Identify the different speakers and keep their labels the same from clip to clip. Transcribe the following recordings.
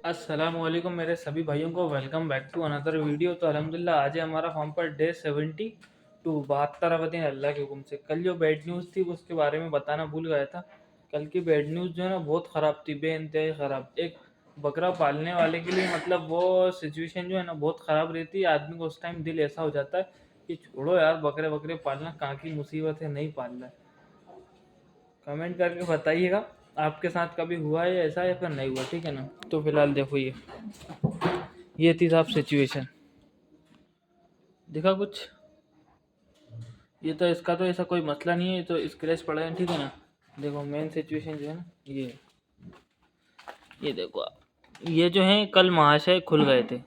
Speaker 1: अस्सलामुअलैकुम मेरे सभी भाइयों को welcome back to another video. तो अल्हम्दुलिल्लाह आज है हमारा फॉर्म पर डे 72 72वां दिन अल्लाह के हुक्म से। कल जो बैड न्यूज़ थी उसके बारे में बताना भूल गया था। कल की बैड न्यूज़ जो है ना बहुत ख़राब थी, बेइंतहाई ख़राब। एक बकरा पालने वाले के लिए मतलब वो सिचुएशन जो है ना बहुत ख़राब रहती है। आदमी को उस टाइम दिल ऐसा हो जाता है कि छोड़ो यार, बकरे बकरे पालना कहाँ की मुसीबत है, नहीं पालना है। कमेंट करके बताइएगा आपके साथ कभी हुआ है ऐसा या फिर नहीं हुआ, ठीक है ना। तो फिलहाल देखो ये थी साहब सिचुएशन, देखा कुछ। ये तो इसका तो ऐसा कोई मसला नहीं है, ये तो स्क्रैच पड़ा है, ठीक है ना। देखो मेन सिचुएशन जो है ना ये देखो आप। ये जो है कल महाशय खुल गए थे।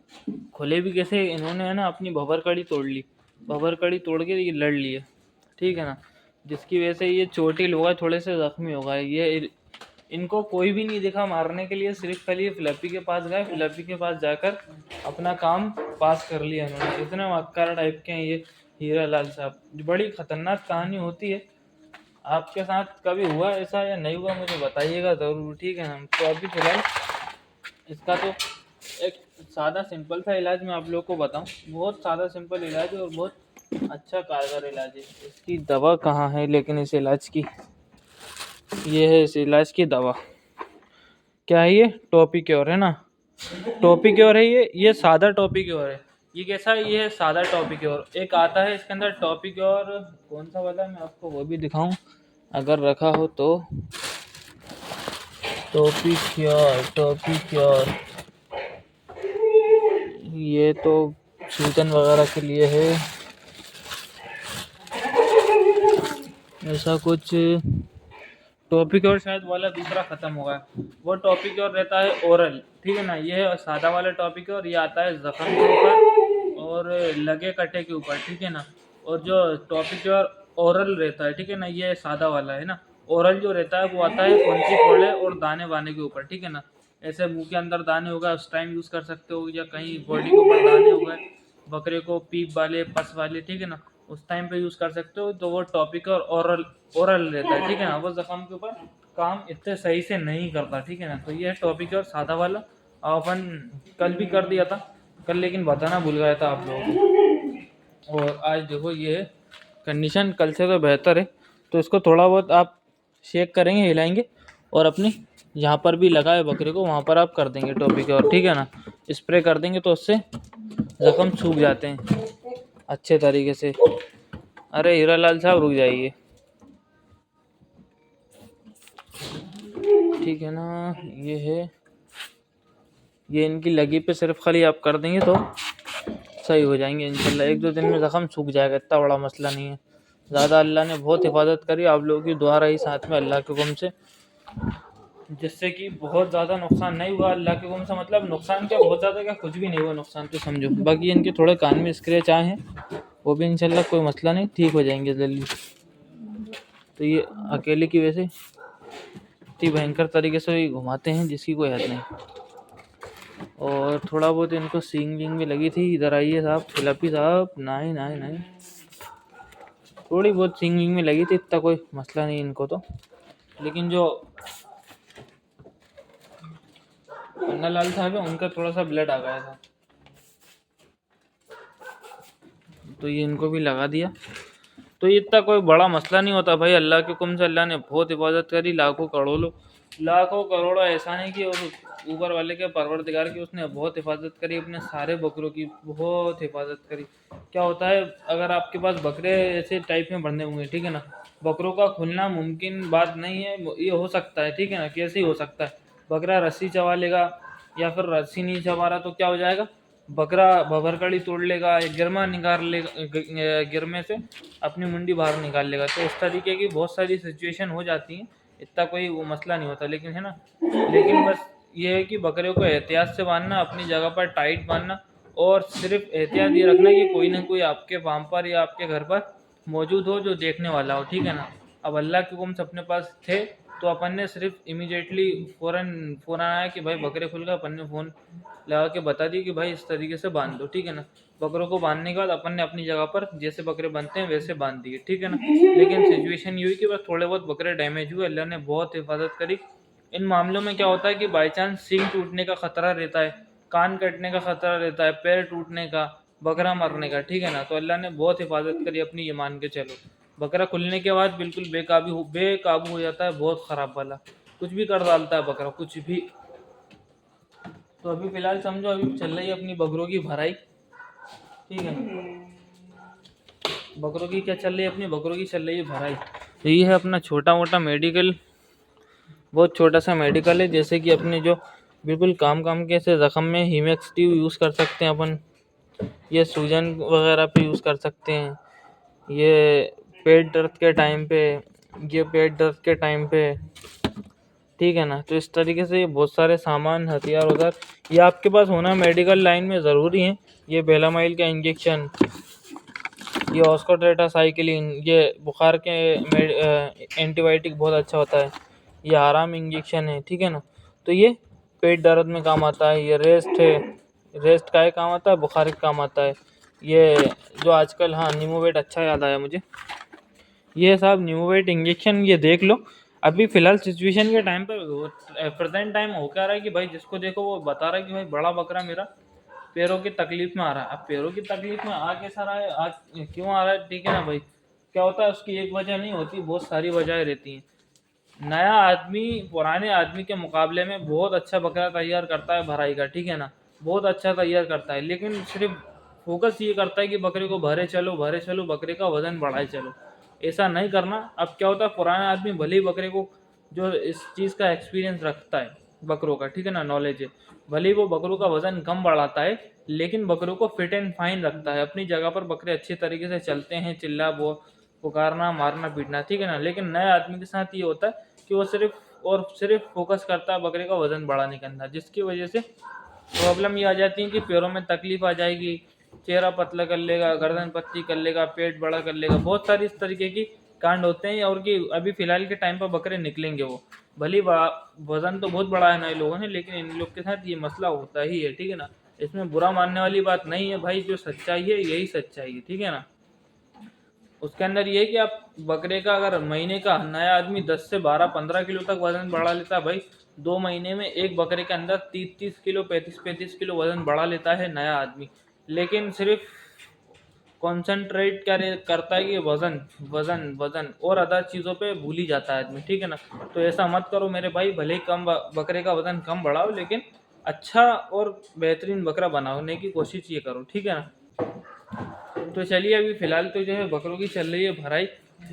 Speaker 1: खुले भी कैसे, इन्होंने है ना अपनी भवर कड़ी तोड़ ली। भवर कड़ी तोड़ के ये लड़ लिए, ठीक है ना। जिसकी वजह से ये चोटिल हुआ, थोड़े से जख्मी हो गए। ये इनको कोई भी नहीं दिखा मारने के लिए, सिर्फ खाली फ्लैपी के पास गए। फ्लैपी के पास जाकर अपना काम पास कर लिया इन्होंने। इतने मक्कार टाइप के हैं ये हीरा लाल साहब। बड़ी खतरनाक कहानी होती है। आपके साथ कभी हुआ ऐसा या नहीं हुआ मुझे बताइएगा ज़रूर, ठीक है ना। तो अभी फिलहाल इसका तो एक सादा सिंपल सा इलाज मैं आप लोग को बताऊं। बहुत सादा सिंपल इलाज है और बहुत अच्छा कारगर इलाज है। इसकी दवा कहाँ है लेकिन इस इलाज की, ये है इस इलाज की दवा। क्या है ये? टॉपी क्योर है ना। टॉपी क्योर है ये सादा टॉपी क्योर है। ये कैसा है? ये है सादा टॉपी क्योर। एक आता है इसके अंदर टॉपी क्योर, कौन सा वाला मैं आपको वो भी दिखाऊं अगर रखा हो तो। टॉपी क्योर ये तो सूजन वगैरह के लिए है, ऐसा कुछ। टॉपिक और शायद वाला दूसरा खत्म होगा। वो टॉपिक और रहता है ओरल, ठीक है ना। ये है सादा वाला टॉपिक और ये आता है जख्म के ऊपर और लगे कटे के ऊपर, ठीक है ना। और जो टॉपिक और ओरल रहता है, ठीक है ना, ये सादा वाला है ना। ओरल जो रहता है वो आता है कौनसी फोड़े और दाने वाने के ऊपर, ठीक है ना। ऐसे मुंह के अंदर दाने होगा उस टाइम यूज़ कर सकते हो, या कहीं बॉडी के ऊपर दाने हो गए बकरे को, पीप वाले पस वाले, ठीक है ना, उस टाइम पे यूज़ कर सकते हो। तो वो टॉपिक और ओरल ओरल रहता है, ठीक है ना। वो जख्म के ऊपर काम इतने सही से नहीं करता, ठीक है ना। तो ये है टॉपिक और सादा वाला। अपन कल भी कर दिया था कल, लेकिन बताना भूल गया था आप लोगों को। और आज देखो ये है कंडीशन कल से तो बेहतर है। तो इसको थोड़ा बहुत आप शेक करेंगे, हिलाएंगे और अपनी जहाँ पर भी लगा है बकरे को वहाँ पर आप कर देंगे टॉपिक और, ठीक है ना। स्प्रे कर देंगे तो उससे जख्म सूख जाते हैं अच्छे तरीके से। अरे हीरा लाल साहब रुक जाइए, ठीक है ना। ये है, ये इनकी लगी पे सिर्फ खाली आप कर देंगे तो सही हो जाएंगे इंशाल्लाह। एक दो दिन में ज़ख्म सूख जाएगा, इतना बड़ा मसला नहीं है। ज़्यादा अल्लाह ने बहुत हिफाजत करी, आप लोगों की दुआ रही साथ में अल्लाह के हुक्म से, जिससे कि बहुत ज़्यादा नुकसान नहीं हुआ अल्लाह के हुक्म से। मतलब नुकसान क्या, बहुत ज़्यादा क्या, कुछ भी नहीं हुआ नुकसान तो समझो। बाकी इनके थोड़े कान में स्क्रैच आए हैं, वो भी इंशाल्लाह कोई मसला नहीं, ठीक हो जाएंगे जल्दी। तो ये अकेले की वजह से इतनी भयंकर तरीके से ये घुमाते हैं जिसकी कोई हद नहीं। और थोड़ा बहुत इनको सींग वींग भी लगी थी। इधर आइए साहब, फिलपी साहब, नहीं नहीं नहीं, थोड़ी बहुत सींग वींग में लगी थी, इतना कोई मसला नहीं इनको तो। लेकिन जो पन्ना लाल साहब है उनका थोड़ा सा ब्लड आ गया था, तो ये इनको भी लगा दिया। तो ये इतना कोई बड़ा मसला नहीं होता भाई। अल्लाह के हुक्म से अल्लाह ने बहुत हिफाजत करी, लाखों करोड़ों एहसान है कि और ऊपर वाले के परवरदिगार की उसने बहुत हिफाजत करी, अपने सारे बकरों की बहुत हिफाजत करी। क्या होता है, अगर आपके पास बकरे ऐसे टाइप में बंधे होंगे, ठीक है ना, बकरों का खुलना मुमकिन बात नहीं है। ये हो सकता है, ठीक है ना, कैसे ही हो सकता है। बकरा रस्सी चबा लेगा या फिर रस्सी नहीं चबा रहा तो क्या हो जाएगा, बकरा भवरकड़ी तोड़ लेगा, गिरमा निकाल लेगा, गिरमे से अपनी मुंडी बाहर निकाल लेगा। तो इस तरीके की बहुत सारी सिचुएशन हो जाती हैं, इतना कोई वो मसला नहीं होता, लेकिन है ना। लेकिन बस ये है कि बकरे को एहतियात से बांधना, अपनी जगह पर टाइट बांधना, और सिर्फ एहतियात ये रखना कि कोई ना कोई आपके फार्म पर या आपके घर पर मौजूद हो जो देखने वाला हो, ठीक है ना। अब अल्लाह के हुक्म से अपने पास थे तो अपन ने सिर्फ इमीडिएटली फ़ौरन आया कि भाई बकरे खुल गए, अपन ने फ़ोन लगा के बता दिया कि भाई इस तरीके से बांध दो, ठीक है ना। बकरों को बांधने के बाद अपन ने अपनी जगह पर जैसे बकरे बनते हैं वैसे बांध दिए, ठीक है ना। लेकिन सिचुएशन ये हुई कि बस थोड़े बहुत बकरे डैमेज हुए, अल्लाह ने बहुत हिफाजत करी, इन मामलों में क्या होता है कि बाई चांस सींग टूटने का खतरा रहता है, कान कटने का खतरा रहता है, पैर टूटने का, बकरा मरने का, ठीक है ना। तो अल्लाह ने बहुत हिफाजत करी अपनी, ये मान के चलो। बकरा खुलने के बाद बिल्कुल बेकाबू हो जाता है, बहुत ख़राब वाला, कुछ भी कर डालता है बकरा, कुछ भी। तो अभी फ़िलहाल समझो अभी चल रही है अपनी बकरों की भराई, ठीक है ना। बकरों की क्या चल रही है, अपनी बकरों की चल रही है भराई। तो ये है अपना छोटा मोटा मेडिकल, बहुत छोटा सा मेडिकल है। जैसे कि अपने जो बिल्कुल काम काम के ऐसे ज़ख़म में हीमेक्सटिव यूज़ कर सकते हैं अपन, ये सूजन वगैरह पे यूज़ कर सकते हैं, ये पेट दर्द के टाइम पे, ये पेट दर्द के टाइम पे, ठीक है ना। तो इस तरीके से ये बहुत सारे सामान, हथियार उधर ये आपके पास होना मेडिकल लाइन में ज़रूरी है। ये बेलामाइल का इंजेक्शन, ये ऑस्कोटेट्रासाइक्लिन, ये बुखार के एंटीबायोटिक बहुत अच्छा होता है, ये आराम इंजेक्शन है, ठीक है ना। तो ये पेट दर्द में काम आता है, ये रेस्ट है, रेस्ट का ही काम आता है, बुखार का काम आता है। ये जो आजकल, हाँ निमोवेट, अच्छा याद आया मुझे, ये साहब निमोवेट इंजेक्शन, ये देख लो। अभी फ़िलहाल सिचुएशन के टाइम पर प्रेजेंट टाइम हो क्या रहा है कि भाई जिसको देखो वो बता रहा है कि भाई बड़ा बकरा मेरा पैरों की तकलीफ में आ रहा है। अब पैरों की तकलीफ में आ कैसा रहा है, आज क्यों आ रहा है, ठीक है ना भाई। क्या होता है, उसकी एक वजह नहीं होती, बहुत सारी वजह रहती हैं। नया आदमी पुराने आदमी के मुकाबले में बहुत अच्छा बकरा तैयार करता है भराई का, ठीक है ना, बहुत अच्छा तैयार करता है, लेकिन सिर्फ फोकस ये करता है कि बकरे को भरे चलो भरे चलो, बकरे का वजन बढ़ाए चलो। ऐसा नहीं करना। अब क्या होता है, पुराना आदमी भले ही बकरे को, जो इस चीज़ का एक्सपीरियंस रखता है बकरों का, ठीक है ना, नॉलेज है, भले ही वो बकरों का वजन कम बढ़ाता है, लेकिन बकरों को फिट एंड फाइन रखता है अपनी जगह पर। बकरे अच्छे तरीके से चलते हैं, चिल्ला वो पुकारना, मारना पीटना, ठीक है ना। लेकिन नए आदमी के साथ ये होता है कि वो सिर्फ और सिर्फ फोकस करता है बकरे का वजन बढ़ाने के अंदर, जिसकी वजह से प्रॉब्लम ये आ जाती है कि पैरों में तकलीफ आ जाएगी, चेहरा पतला कर लेगा, गर्दन पतली कर लेगा, पेट बड़ा कर लेगा, बहुत सारी इस तरीके की कांड होते हैं। और कि अभी फिलहाल के टाइम पर बकरे निकलेंगे, वो भले वजन तो बहुत बड़ा है नए लोगों ने, लेकिन इन लोग के साथ ये मसला होता ही है, ठीक है ना। इसमें बुरा मानने वाली बात नहीं है भाई, जो सच्चाई है यही सच्चाई है, ठीक है ना। उसके अंदर ये है कि आप बकरे का, अगर महीने का नया आदमी 10 से 12-15 किलो तक वजन बढ़ा लेता है भाई, 2 महीने में एक बकरे के अंदर 30-30 किलो, 35-35 किलो वजन बढ़ा लेता है नया आदमी। लेकिन सिर्फ कॉन्सेंट्रेट करता है कि वजन वजन वजन, और अदर चीज़ों पे भूल ही जाता है आदमी, ठीक है ना। तो ऐसा मत करो मेरे भाई, भले ही कम बकरे का वजन कम बढ़ाओ, लेकिन अच्छा और बेहतरीन बकरा बनाने की कोशिश ये करो, ठीक है ना। तो चलिए अभी फ़िलहाल तो जो है बकरों की चल रही है भराई।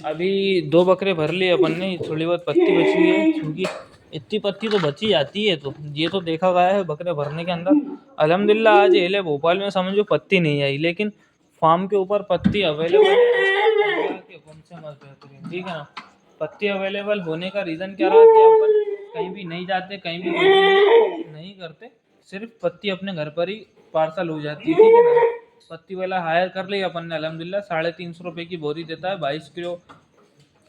Speaker 1: अभी 2 बकरे भर लिए अपन ने, थोड़ी बहुत पत्ती बची हुई है, क्योंकि इतनी पत्ती तो बची जाती है। तो ये तो देखा गया है बकरे भरने के अंदर। अल्हम्दुलिल्लाह आज एले भोपाल में समझो पत्ती नहीं आई, लेकिन फार्म के ऊपर पत्ती अवेलेबल है, अल्लाह के हुक्म से मस्त बेहतरीन, ठीक है ना। पत्ती अवेलेबल होने का रीज़न क्या रहा कि अपन कहीं भी नहीं जाते, कहीं भी नहीं करते, सिर्फ पत्ती अपने घर पर ही पार्सल हो जाती है, ठीक है ना। पत्ती वाला हायर कर लिया अपन ने, अल्हम्दुलिल्लाह 350 रुपये की बोरी देता है, 22 किलो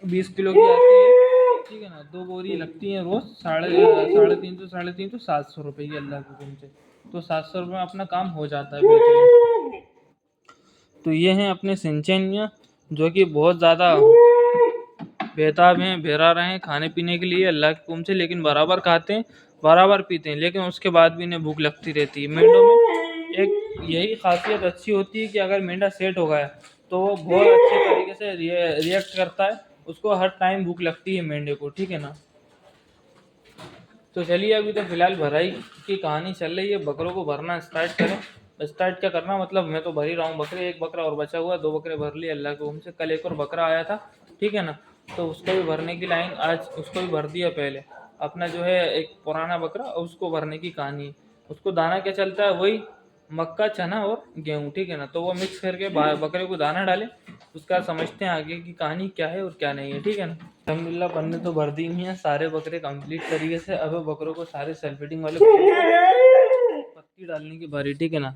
Speaker 1: 20 किलो की आती है, ठीक है ना। 2 बोरी लगती हैं रोज़, साढ़े तीन सौ 700 रुपये की, अल्लाह के हुक्म से। तो 700 रुपये में अपना काम हो जाता है बेहतरीन। तो ये हैं अपने सिंचेनिया, जो कि बहुत ज़्यादा बेताब हैं, बेरा रहे हैं खाने पीने के लिए अल्लाह के हुक्म से, लेकिन बराबर खाते हैं, बराबर पीते हैं, लेकिन उसके बाद भी इन्हें भूख लगती रहती है। मेंढों में एक यही खासियत अच्छी होती है कि अगर मेंढा सेट हो गया तो वो बहुत अच्छे तरीके से रिएक्ट करता है, उसको हर टाइम भूख लगती है मेंढे को, ठीक है ना। तो चलिए अभी तो फिलहाल भराई की कहानी चल रही है, बकरों को भरना स्टार्ट करें। स्टार्ट क्या करना, मतलब मैं तो भर ही रहा हूँ बकरे, एक बकरा और बचा हुआ, 2 बकरे भर लिए अल्लाह के हुक्म से। कल एक और बकरा आया था, ठीक है ना, तो उसको भी भरने की लाइन, आज उसको भी भर दिया। पहले अपना जो है एक पुराना बकरा, उसको भरने की कहानी है। उसको दाना क्या चलता है, वही मक्का, चना और गेहूँ, ठीक है ना। तो वो मिक्स करके बकरे को दाना डाले, उसका समझते हैं आगे की कहानी क्या है और क्या नहीं है, ठीक है ना। अल्हम्दुलिल्लाह पन्ने तो भर दी हुई हैं, सारे बकरे कंप्लीट तरीके से। अब बकरों को सारे सल्फेटिंग वाले पत्ती डालने की बारी, ठीक है ना।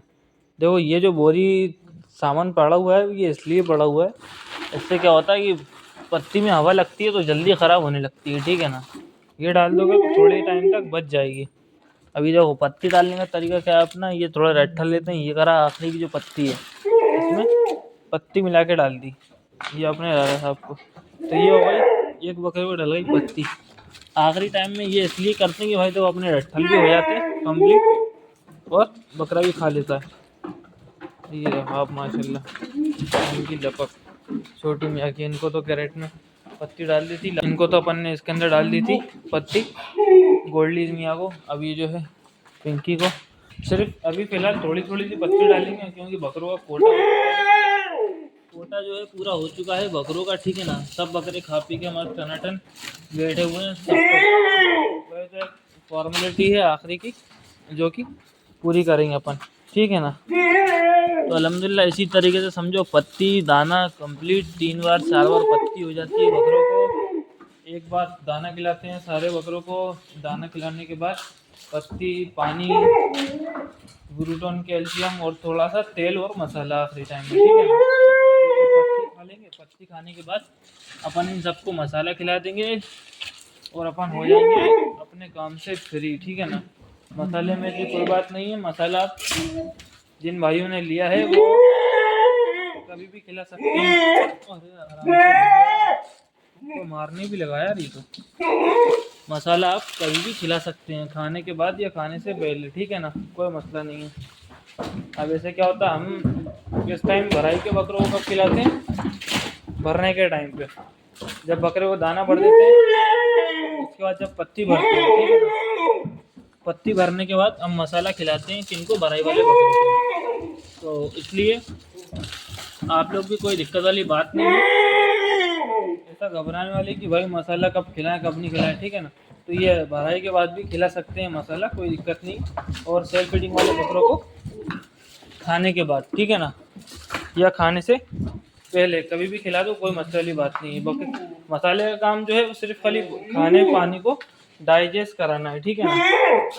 Speaker 1: देखो ये जो बोरी सामान पड़ा हुआ है, ये इसलिए पड़ा हुआ है, इससे क्या होता है कि पत्ती में हवा लगती है तो जल्दी ख़राब होने लगती है, ठीक है ना। ये डाल दोगे तो थोड़े टाइम तक बच जाएगी। अभी देखो पत्ती डालने का तरीका क्या है अपना, ये थोड़ा रट्ठा लेते हैं, ये करा आखिरी की जो पत्ती है इसमें पत्ती मिला के डाल दी, ये आपने डाला था आपको, तो ये हो गई एक बकरे को डल गई पत्ती। आखिरी टाइम में ये इसलिए करते हैं कि भाई तो अपने रट्ठल भी हो जाते हैं कंप्लीट और बकरा भी खा लेता है। ये रहा आप माशाल्लाह इनकी लपक छोटी मियाँ की। इनको तो कैरेट में पत्ती डाल दी थी, इनको तो अपन ने इसके अंदर डाल दी थी पत्ती गोल्डी मियाँ को। अब ये जो है पिंकी को सिर्फ अभी फ़िलहाल थोड़ी थोड़ी सी पत्ती डालेंगे, क्योंकि बकरों का कोटा जो है पूरा हो चुका है बकरों का, ठीक है ना। सब बकरे खा पी के मस्त टनाटन बैठे हुए हैं। सबको फॉर्मेलिटी है आखिरी की जो कि पूरी करेंगे अपन, ठीक है ना। तो अल्हम्दुलिल्लाह इसी तरीके से समझो पत्ती दाना कंप्लीट 3 बार 4 बार पत्ती हो जाती है बकरों को। एक बार दाना खिलाते हैं सारे बकरों को, दाना खिलाने के बाद पत्ती पानी ग्लूटोन कैल्शियम और थोड़ा सा तेल और मसाला आखिरी टाइम में, ठीक है ना। पत्ती खा लेंगे, पत्ती खाने के बाद अपन इन सबको मसाला खिला देंगे और अपन हो जाएंगे अपने काम से फ्री, ठीक है ना। मसाले में भी कोई बात नहीं है, मसाला आप जिन भाइयों ने लिया है वो कभी भी खिला सकते हैं। अरे आराम से तो मारने भी लगा यार ये तो। मसाला आप कभी भी खिला सकते हैं, खाने के बाद या खाने से पहले, ठीक है ना, कोई मसला नहीं है। अब ऐसे क्या होता है हम इस टाइम भराई के बकरों को कब खिलाते हैं, भरने के टाइम पे जब बकरे को दाना भर देते हैं, उसके बाद जब पत्ती भरते हैं, ठीक है ना। पत्ती भरने के बाद हम मसाला खिलाते हैं किनको, भराई वाले बकरों को। तो इसलिए आप लोग भी कोई दिक्कत वाली बात नहीं है ऐसा घबराने वाली कि भाई मसाला कब खिलाएं कब नहीं खिलाएं, ठीक है ना। तो ये भराई के बाद भी खिला सकते हैं मसाला, कोई दिक्कत नहीं। और सेल्फ फीडिंग वाले बकरों को खाने के बाद, ठीक है ना, या खाने से पहले कभी भी खिला दो, कोई मसले वाली बात नहीं है। मसाले का काम जो है वो सिर्फ खाली खाने पानी को डाइजेस्ट कराना है, ठीक है ना।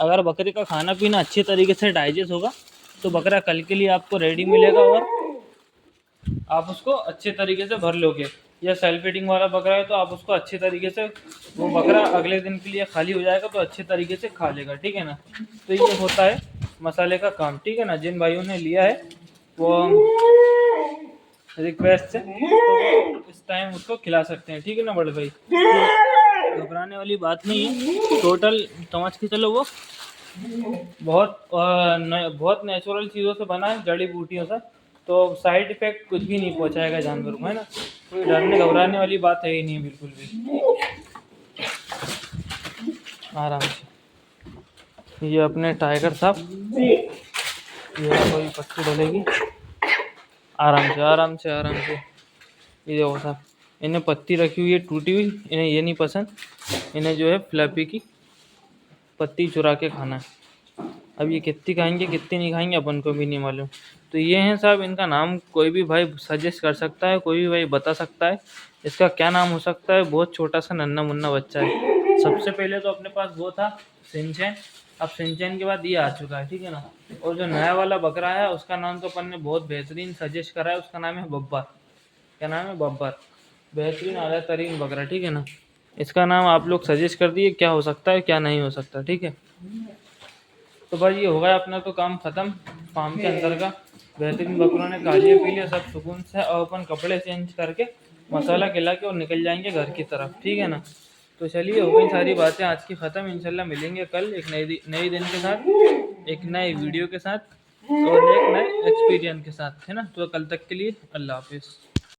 Speaker 1: अगर बकरे का खाना पीना अच्छे तरीके से डाइजेस्ट होगा तो बकरा कल के लिए आपको रेडी मिलेगा और आप उसको अच्छे तरीके से भर लोगे। या सेल्फ फीडिंग वाला बकरा है तो आप उसको अच्छे तरीके से, वो बकरा अगले दिन के लिए खाली हो जाएगा तो अच्छे तरीके से खा लेगा, ठीक है ना। तो ये होता है मसाले का काम, ठीक है ना। जिन भाइयों ने लिया है वो रिक्वेस्ट से तो इस टाइम उसको खिला सकते हैं, ठीक है ना बड़े भाई। घबराने वाली बात नहीं है, टोटल समझ के चलो वो बहुत नेचुरल चीज़ों से बना है, जड़ी बूटियों से। तो साइड इफेक्ट कुछ भी नहीं पहुंचाएगा जानवर को, है ना। कोई डरने घबराने वाली बात है ही नहीं बिल्कुल भी। आराम से ये अपने टाइगर साहब ये कोई पत्ती डलेगी, आराम से आराम से आराम से। ये देखो साहब इन्हें पत्ती रखी हुई है टूटी हुई, इन्हें ये नहीं पसंद, इन्हें जो है फ्लैपी की पत्ती चुरा के खाना है। अब ये कितनी खाएंगे कितनी नहीं खाएंगे अपन को भी नहीं मालूम। तो ये हैं साहब, इनका नाम कोई भी भाई सजेस्ट कर सकता है, कोई भी भाई बता सकता है इसका क्या नाम हो सकता है। बहुत छोटा सा नन्ना मुन्ना बच्चा है। सबसे पहले तो अपने पास वो था सिंचैन, अब सिंचैन के बाद ये आ चुका है, ठीक है ना। और जो नया वाला बकरा है उसका नाम तो अपन ने बहुत बेहतरीन सजेस्ट करा है, उसका नाम है बब्बर। क्या नाम है, बब्बर। बेहतरीन आला तरीन बकरा, ठीक है ना। इसका नाम आप लोग सजेस्ट कर दिए क्या हो सकता है क्या नहीं हो सकता, ठीक है। तो भाई ये हो गया अपना तो काम ख़त्म फार्म के अंदर का। बेहतरीन बकरों ने खा लिया पी लिया सब सुकून से, और अपन कपड़े चेंज करके मसाला खिला के और निकल जाएंगे घर की तरफ, ठीक है ना। तो चलिए हो गई सारी बातें आज की ख़त्म। इंशाल्लाह मिलेंगे कल एक नई दिन के साथ, एक नई वीडियो के साथ और एक नए एक्सपीरियंस के साथ, है ना। तो कल तक के लिए अल्लाह हाफिज़।